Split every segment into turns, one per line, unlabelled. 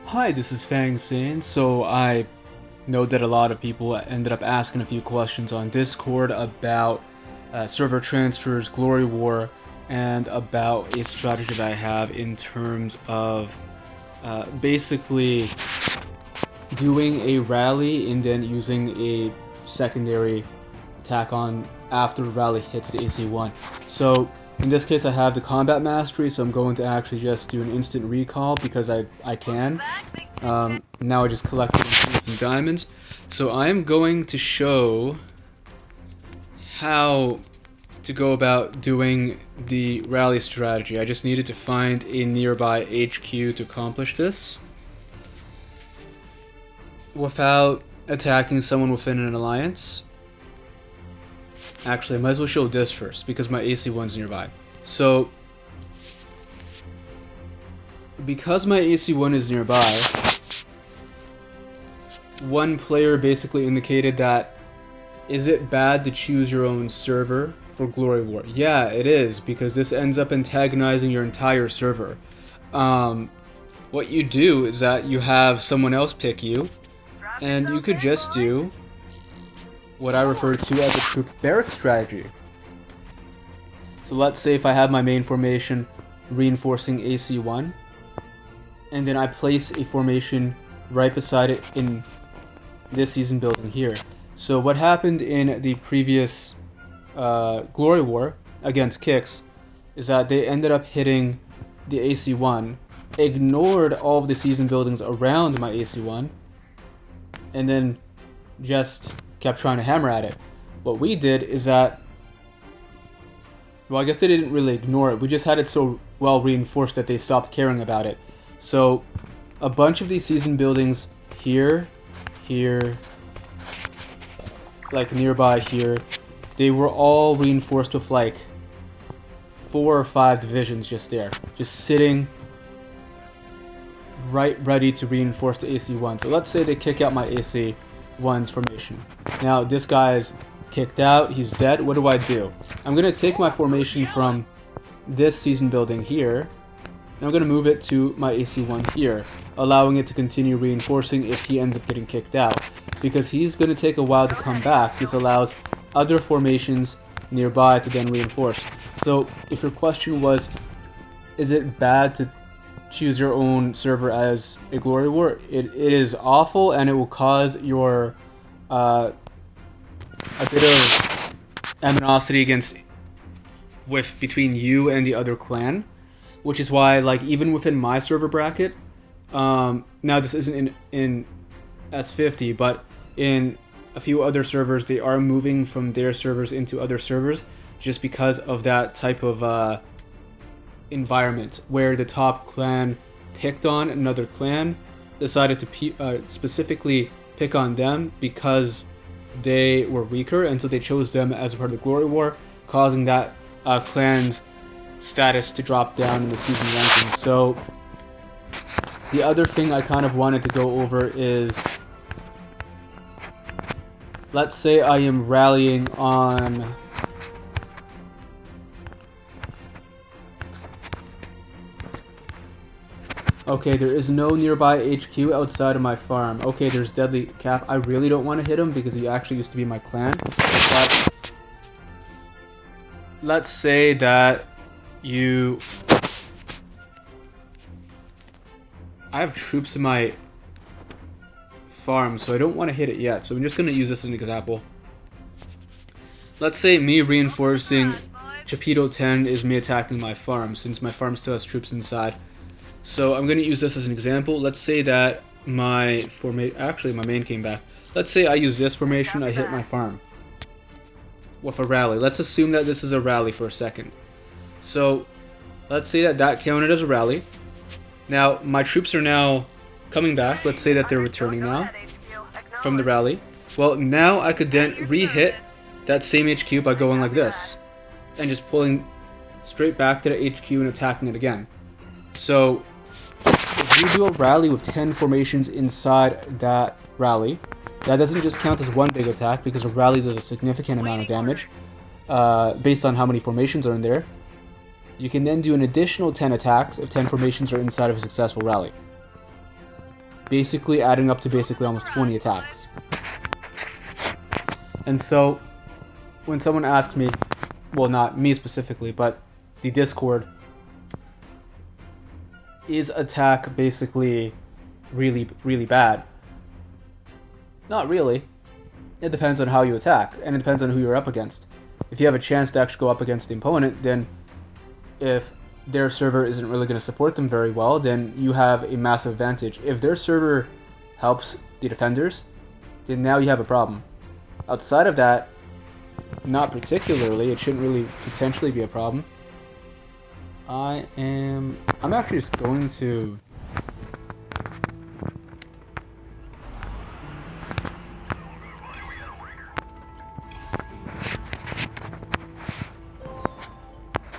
Hi, this is Fang Sin. So I know that a lot of people ended up asking a few questions on Discord about server transfers, Glory War, and about a strategy that I have in terms of basically doing a rally and then using a secondary attack on after the rally hits the AC1. So in this case I have the combat mastery, so I'm going to actually just do an instant recall because I can. Now I just collected some diamonds. So I'm going to show how to go about doing the rally strategy. I just needed to find a nearby HQ to accomplish this without attacking someone within an alliance. Actually, I might as well show this first because my AC1's nearby. So, because my AC1 is nearby, one player basically indicated that, is it bad to choose your own server for Glory War? Yeah, it is, because this ends up antagonizing your entire server. What you do is that you have someone else pick you, and you could just do what I refer to as a troop barrack strategy. So let's say if I have my main formation reinforcing AC1, and then I place a formation right beside it in this season building here. So what happened in the previous Glory War against Kicks is that they ended up hitting the AC1, ignored all of the season buildings around my AC1, and then just kept trying to hammer at it. What we did is that, well, I guess they didn't really ignore it. We just had it so well reinforced that they stopped caring about it. So a bunch of these season buildings here, like nearby here, they were all reinforced with like 4 or 5 divisions just there, just sitting right ready to reinforce the AC1. So let's say they kick out my AC1's formation. Now this guy is kicked out, he's dead. What do? I'm going to take my formation from this season building here, and I'm going to move it to my AC1 here, allowing it to continue reinforcing if he ends up getting kicked out. Because he's going to take a while to come back, this allows other formations nearby to then reinforce. So if your question was, is it bad to choose your own server as a Glory War? It is awful, and it will cause your a bit of animosity between you and the other clan, which is why, like, even within my server bracket, now this isn't in S50, but in a few other servers, they are moving from their servers into other servers just because of that type of environment where the top clan picked on another clan, decided to specifically pick on them because they were weaker, and so they chose them as a part of the Glory War, causing that clan's status to drop down in the season ranking. So the other thing I kind of wanted to go over is, let's say I am rallying on okay, there is no nearby HQ outside of my farm. Okay, there's Deadly Cap. I really don't want to hit him because he actually used to be my clan. But let's say that I have troops in my farm, so I don't want to hit it yet. So I'm just going to use this as an example. Let's say me reinforcing Chapito 10 is me attacking my farm, since my farm still has troops inside. So I'm going to use this as an example. Let's say that my main came back. Let's say I use this formation, I hit my farm with a rally. Let's assume that this is a rally for a second. So let's say that counted as a rally. Now my troops are now coming back. Let's say that they're returning now from the rally. Well, now I could then re-hit that same HQ by going like this and just pulling straight back to the HQ and attacking it again. So if you do a rally with 10 formations inside that rally, that doesn't just count as one big attack, because a rally does a significant amount of damage based on how many formations are in there. You can then do an additional 10 attacks if 10 formations are inside of a successful rally. basically adding up to basically almost 20 attacks. And so when someone asks me, well, not me specifically, but the Discord, is attack basically really, really bad? Not really. It depends on how you attack, and it depends on who you're up against. If you have a chance to actually go up against the opponent, then if their server isn't really going to support them very well, then you have a massive advantage. If their server helps the defenders, then now you have a problem. Outside of that, not particularly. It shouldn't really potentially be a problem. I'm actually just going to...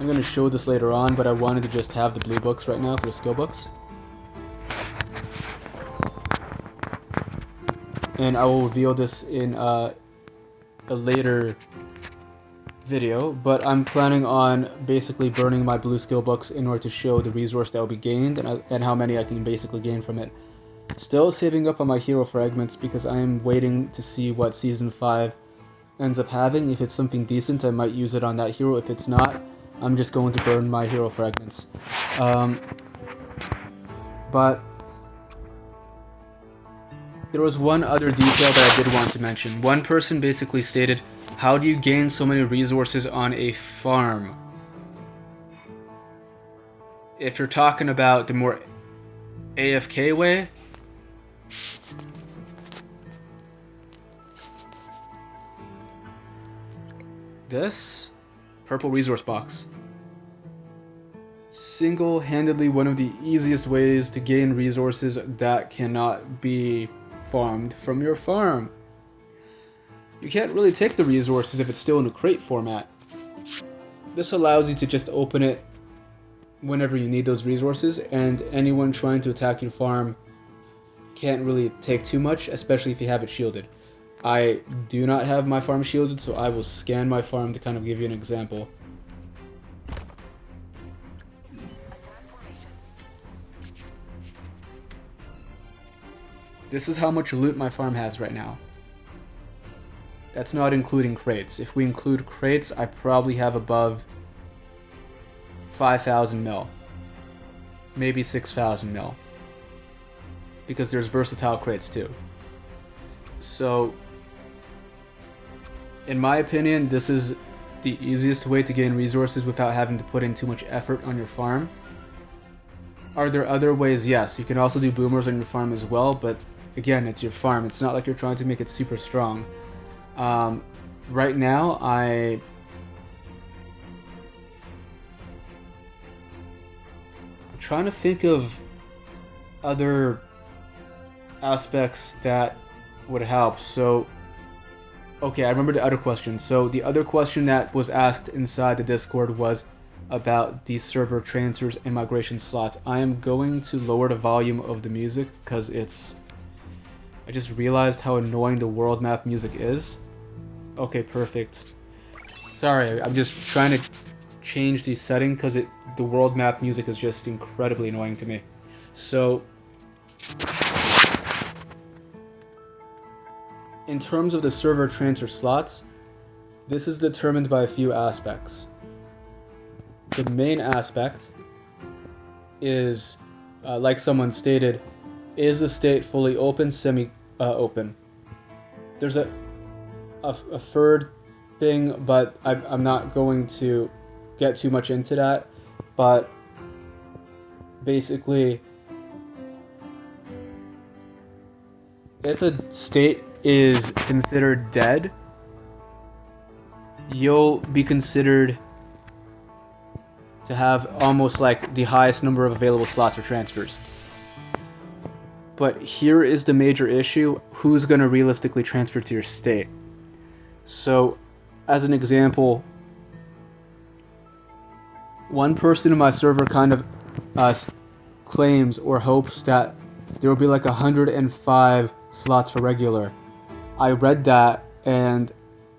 I'm going to show this later on, but I wanted to just have the blue books right now for the skill books. And I will reveal this in a later video, but I'm planning on basically burning my blue skill books in order to show the resource that will be gained and how many I can basically gain from it. Still saving up on my hero fragments because I am waiting to see what Season 5 ends up having. If it's something decent, I might use it on that hero. If it's not, I'm just going to burn my hero fragments. But there was one other detail that I did want to mention. One person basically stated, how do you gain so many resources on a farm? If you're talking about the more AFK way, this purple resource box. Single-handedly one of the easiest ways to gain resources that cannot be farmed from your farm. You can't really take the resources if it's still in a crate format. This allows you to just open it whenever you need those resources, and anyone trying to attack your farm can't really take too much, especially if you have it shielded. I do not have my farm shielded, so I will scan my farm to kind of give you an example. This is how much loot my farm has right now. That's not including crates. If we include crates, I probably have above 5,000 mil. Maybe 6,000 mil. Because there's versatile crates too. So, in my opinion, this is the easiest way to gain resources without having to put in too much effort on your farm. Are there other ways? Yes, you can also do boomers on your farm as well, but again, it's your farm. It's not like you're trying to make it super strong. Right now, I'm trying to think of other aspects that would help. So, okay, I remember the other question. So the other question that was asked inside the Discord was about the server transfers and migration slots. I am going to lower the volume of the music because I just realized how annoying the world map music is. Okay, perfect. Sorry, I'm just trying to change the setting because the world map music is just incredibly annoying to me. So, in terms of the server transfer slots, this is determined by a few aspects. The main aspect is, like someone stated, is the state fully open, semi-open? There's a third thing, but I'm not going to get too much into that. But basically, if a state is considered dead, you'll be considered to have almost like the highest number of available slots for transfers. But here is the major issue: who's going to realistically transfer to your state? So, as an example, one person in my server kind of claims or hopes that there will be like 105 slots for regular. I read that and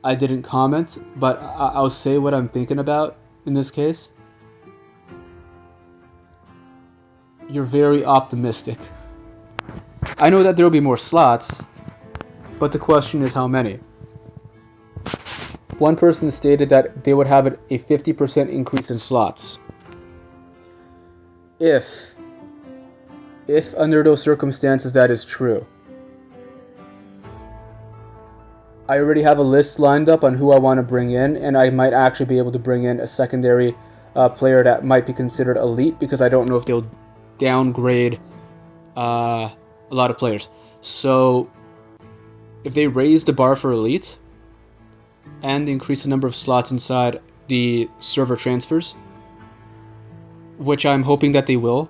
I didn't comment, but I'll say what I'm thinking about in this case. You're very optimistic. I know that there will be more slots, but the question is how many. One person stated that they would have a 50% increase in slots. If under those circumstances that is true, I already have a list lined up on who I want to bring in, and I might actually be able to bring in a secondary player that might be considered elite, because I don't know if they'll downgrade a lot of players. So if they raise the bar for elite and increase the number of slots inside the server transfers, which I'm hoping that they will,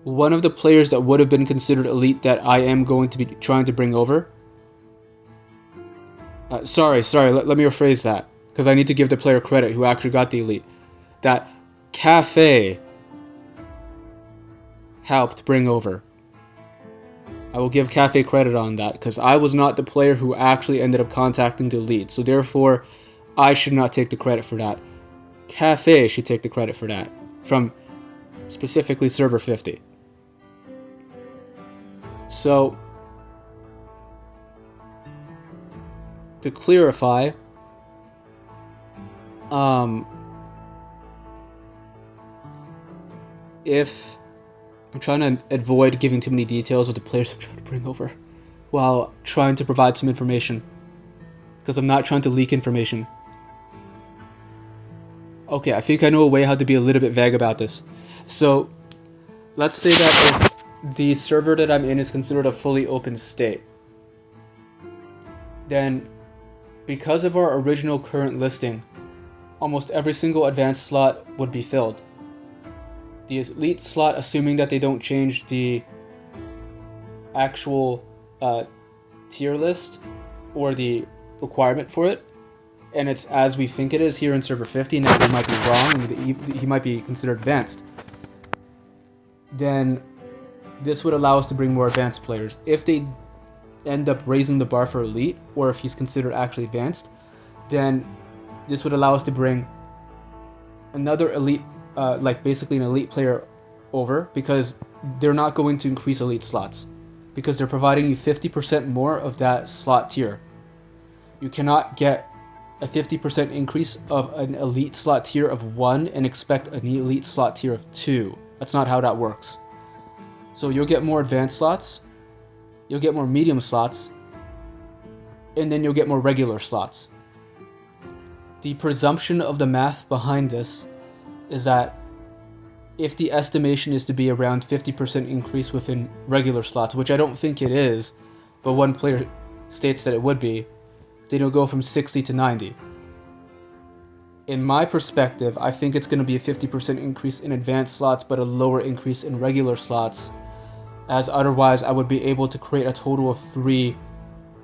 one of the players that would have been considered elite that I am going to be trying to bring over. Sorry, let me rephrase that, because I need to give the player credit who actually got the elite. That Cafe helped bring over. I will give Cafe credit on that, because I was not the player who actually ended up contacting the elite, so therefore I should not take the credit for that. Cafe should take the credit for that, from specifically server 50. So, to clarify, if I'm trying to avoid giving too many details of the players I'm trying to bring over while trying to provide some information, because I'm not trying to leak information. Okay, I think I know a way how to be a little bit vague about this. So, let's say that if the server that I'm in is considered a fully open state, then because of our original current listing, almost every single advanced slot would be filled. The elite slot, assuming that they don't change the actual tier list or the requirement for it, and it's as we think it is here in server 50, now we might be wrong, and he might be considered advanced, then this would allow us to bring more advanced players. If they end up raising the bar for elite, or if he's considered actually advanced, then this would allow us to bring another elite, like basically an elite player over, because they're not going to increase elite slots, because they're providing you 50% more of that slot tier. You cannot get a 50% increase of an elite slot tier of 1 and expect an elite slot tier of 2. That's not how that works. So you'll get more advanced slots, you'll get more medium slots, and then you'll get more regular slots. The presumption of the math behind this is that if the estimation is to be around 50% increase within regular slots, which I don't think it is, but one player states that it would be, then it'll go from 60 to 90. In my perspective, I think it's going to be a 50% increase in advanced slots, but a lower increase in regular slots, as otherwise I would be able to create a total of 3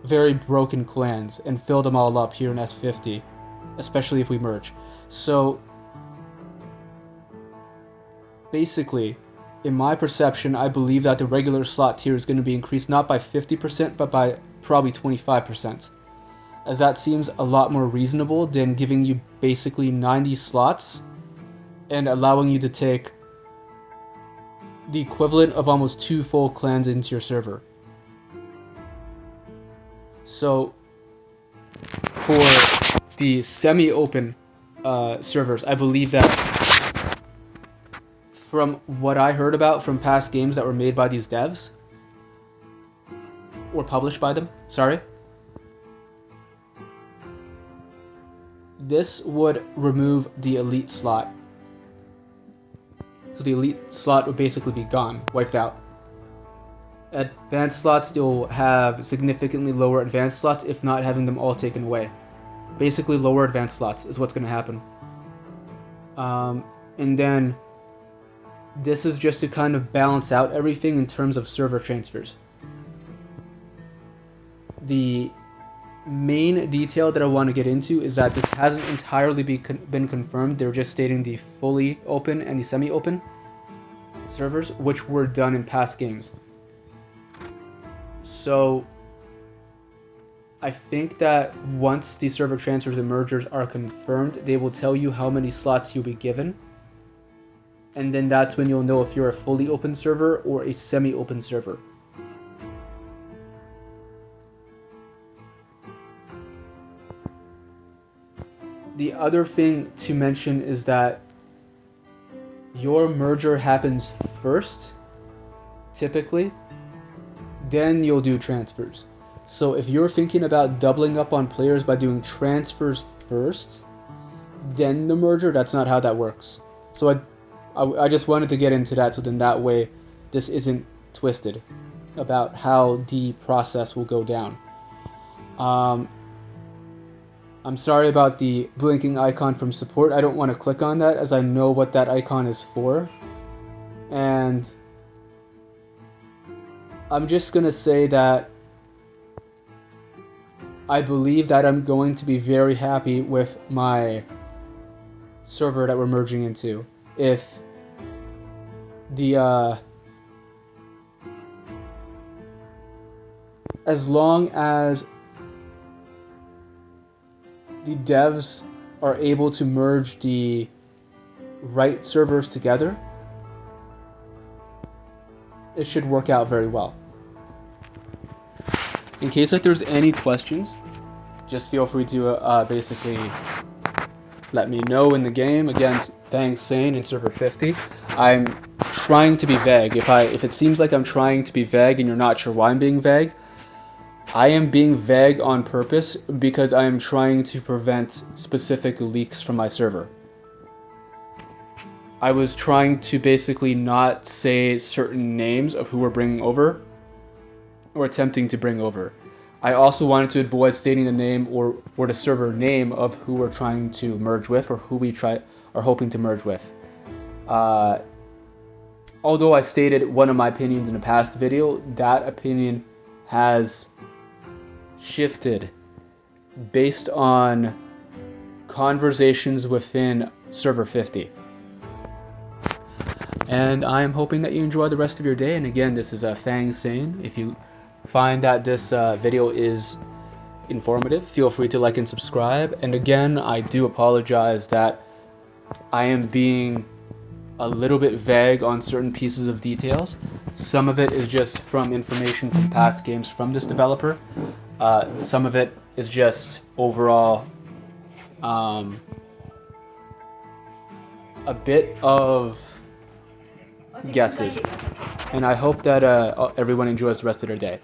very broken clans and fill them all up here in S50, especially if we merge. So basically, in my perception, I believe that the regular slot tier is going to be increased not by 50%, but by probably 25%, as that seems a lot more reasonable than giving you basically 90 slots and allowing you to take the equivalent of almost 2 full clans into your server. So for the semi-open servers, I believe that from what I heard about from past games that were made by these devs, or published by them, sorry, this would remove the elite slot. So the elite slot would basically be gone, wiped out. Advanced slots still have significantly lower advanced slots, if not having them all taken away. Basically, lower advanced slots is what's going to happen. And then this is just to kind of balance out everything in terms of server transfers. The main detail that I want to get into is that this hasn't entirely been confirmed. They're just stating the fully open and the semi-open servers, which were done in past games. So I think that once the server transfers and mergers are confirmed, they will tell you how many slots you'll be given, and then that's when you'll know if you're a fully open server or a semi-open server. The other thing to mention is that your merger happens first, typically, then you'll do transfers. So if you're thinking about doubling up on players by doing transfers first, then the merger, that's not how that works. So I just wanted to get into that, so then that way this isn't twisted about how the process will go down. I'm sorry about the blinking icon from support. I don't want to click on that as I know what that icon is for. And I'm just going to say that I believe that I'm going to be very happy with my server that we're merging into. If the as long as the devs are able to merge the right servers together, it should work out very well. In case that there's any questions, just feel free to basically let me know in the game. Again, thanks Sane in server 50. I'm trying to be vague. If it seems like I'm trying to be vague and you're not sure why I'm being vague, I am being vague on purpose because I am trying to prevent specific leaks from my server. I was trying to basically not say certain names of who we're bringing over or attempting to bring over. I also wanted to avoid stating the name or the server name of who we're trying to merge with or who we are hoping to merge with. Although I stated one of my opinions in a past video, that opinion has shifted based on conversations within server 50. And I am hoping that you enjoy the rest of your day. And again, this is Fang Sane. If you find that this video is informative, feel free to like and subscribe. And again, I do apologize that I am being a little bit vague on certain pieces of details. Some of it is just from information from past games from this developer. Some of it is just overall a bit of guesses. And I hope that everyone enjoys the rest of their day.